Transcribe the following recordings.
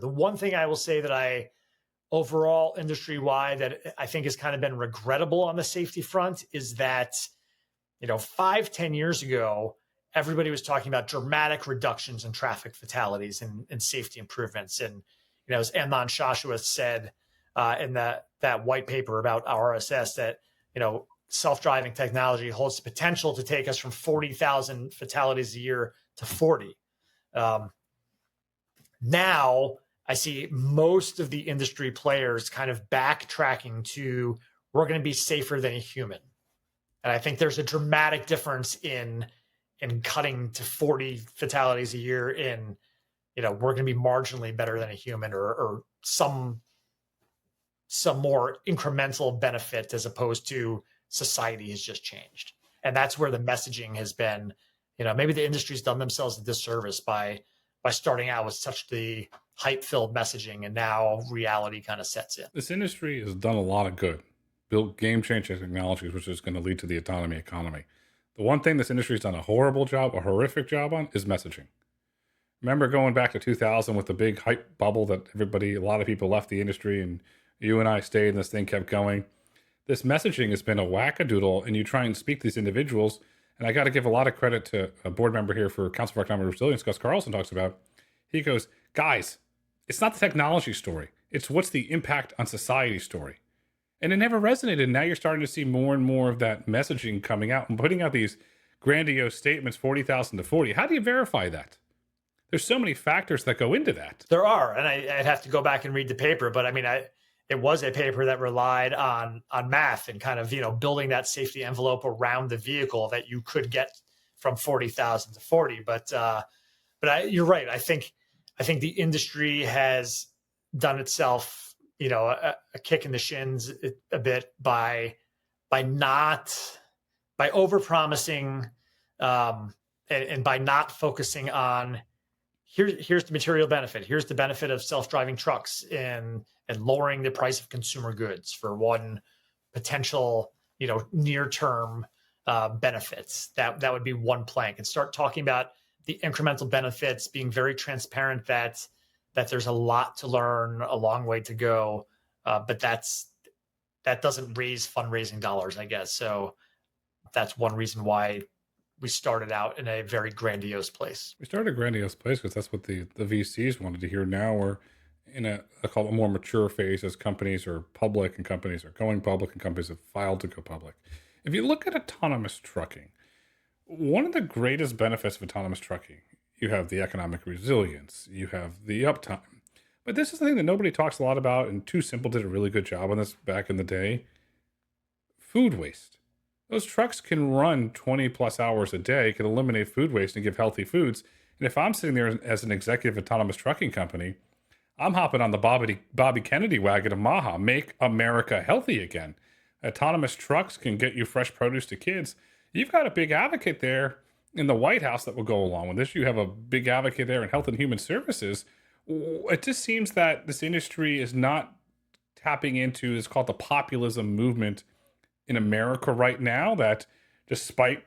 The one thing I will say that I overall industry wide that I think has kind of been regrettable on the safety front is that, 5, 10 years ago, everybody was talking about dramatic reductions in traffic fatalities and safety improvements. And, as Amnon Shashua said in that white paper about RSS, that, self-driving technology holds the potential to take us from 40,000 fatalities a year to 40. Now I see most of the industry players kind of backtracking to, we're going to be safer than a human. And I think there's a dramatic difference in cutting to 40 fatalities a year in, we're going to be marginally better than a human, or some more incremental benefit, as opposed to society has just changed. And that's where the messaging has been, maybe the industry's done themselves a disservice by starting out with such the hype-filled messaging, and now reality kind of sets in. This industry has done a lot of good, built game-changing technologies, which is going to lead to the autonomy economy. The one thing this industry has done a horrible job, a horrific job on, is messaging. Remember going back to 2000 with the big hype bubble that a lot of people left the industry, and you and I stayed, and this thing kept going. This messaging has been a wackadoodle, and you try and speak to these individuals. And I got to give a lot of credit to a board member here for Council for Economic Resilience, Gus Carlson, talks about. He goes, guys, it's not the technology story. It's what's the impact on society story. And it never resonated. Now you're starting to see more and more of that messaging coming out and putting out these grandiose statements, 40,000 to 40. How do you verify that? There's so many factors that go into that. There are, and I'd have to go back and read the paper, but I mean, it was a paper that relied on math and kind of, building that safety envelope around the vehicle that you could get from 40,000 to 40. But you're right. I think the industry has done itself, a kick in the shins a bit by overpromising and by not focusing on here's the material benefit. Here's the benefit of self-driving trucks and lowering the price of consumer goods for one potential, near-term benefits. That would be one plank, and start talking about the incremental benefits, being very transparent that there's a lot to learn, a long way to go. But that doesn't raise fundraising dollars, I guess. So that's one reason why we started out in a very grandiose place. We started a grandiose place because that's what the VCs wanted to hear. Now we're in I call it a more mature phase as companies are public and companies are going public and companies have filed to go public. If you look at autonomous trucking, one of the greatest benefits of autonomous trucking, you have the economic resilience, you have the uptime. But this is the thing that nobody talks a lot about, and Too Simple did a really good job on this back in the day. Food waste. Those trucks can run 20 plus hours a day, can eliminate food waste and give healthy foods. And if I'm sitting there as an executive autonomous trucking company, I'm hopping on the Bobby Kennedy wagon of Maha, make America healthy again. Autonomous trucks can get you fresh produce to kids. You've got a big advocate there in the White House that will go along with this. You have a big advocate there in Health and Human Services. It just seems that this industry is not tapping into, it's called the populism movement in America right now, that despite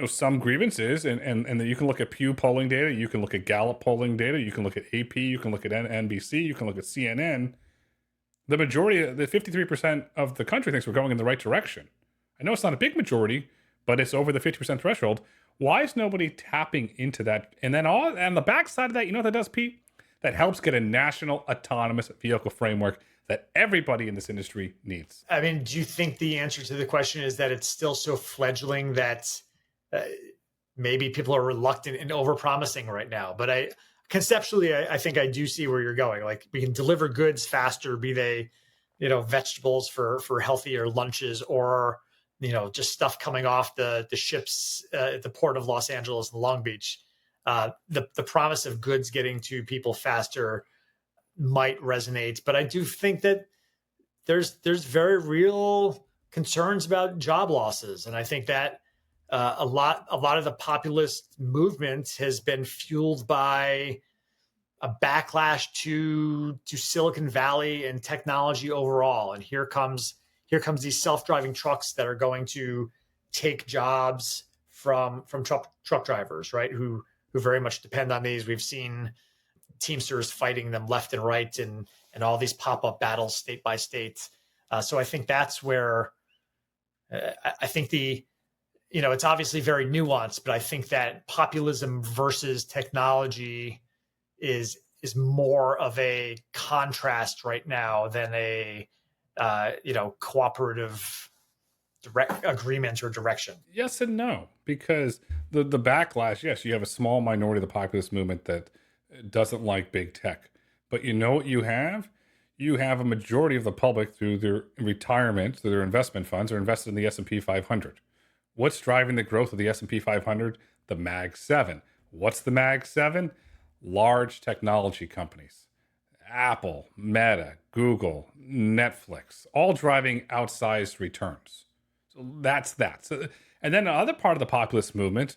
some grievances, and that you can look at Pew polling data, you can look at Gallup polling data, you can look at AP, you can look at NBC, you can look at CNN. The majority, the 53% of the country thinks we're going in the right direction. I know it's not a big majority, but it's over the 50% threshold. Why is nobody tapping into that? And then on the backside of that, you know what that does, Pete? That helps get a national autonomous vehicle framework that everybody in this industry needs. I mean, do you think the answer to the question is that it's still so fledgling that maybe people are reluctant and overpromising right now? But conceptually, I think I do see where you're going. Like, we can deliver goods faster, be they, vegetables for healthier lunches, or, just stuff coming off the ships at the port of Los Angeles and Long Beach. The promise of goods getting to people faster might resonate, but I do think that there's very real concerns about job losses, and I think that a lot of the populist movement has been fueled by a backlash to Silicon Valley and technology overall. And here comes these self-driving trucks that are going to take jobs from truck drivers, right? Who very much depend on these. We've seen Teamsters fighting them left and right, and all these pop-up battles state by state. So I think that's where I think it's obviously very nuanced, but I think that populism versus technology is more of a contrast right now than a cooperative direct agreement or direction. Yes and no, because the backlash, yes, you have a small minority of the populist movement that doesn't like big tech. But you know what you have? You have a majority of the public through their retirement, through their investment funds, are invested in the S&P 500. What's driving the growth of the S&P 500? The Mag 7. What's the Mag 7? Large technology companies. Apple, Meta, Google, Netflix, all driving outsized returns. So that's that. So, and then the other part of the populist movement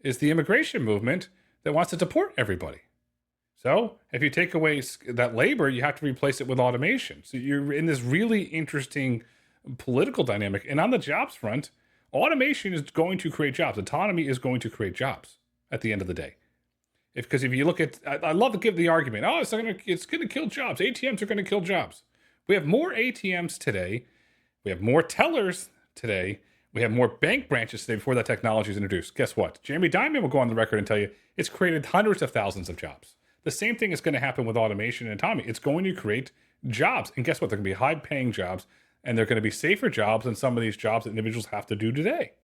is the immigration movement that wants to deport everybody. So if you take away that labor, you have to replace it with automation. So you're in this really interesting political dynamic. And on the jobs front, automation is going to create jobs. Autonomy is going to create jobs at the end of the day. Because if you look at, I love to give the argument, oh, it's going to kill jobs. ATMs are going to kill jobs. We have more ATMs today. We have more tellers today. We have more bank branches today before that technology is introduced. Guess what? Jeremy Diamond will go on the record and tell you it's created hundreds of thousands of jobs. The same thing is going to happen with automation and autonomy. It's going to create jobs. And guess what? They're going to be high-paying jobs, and they're going to be safer jobs than some of these jobs that individuals have to do today.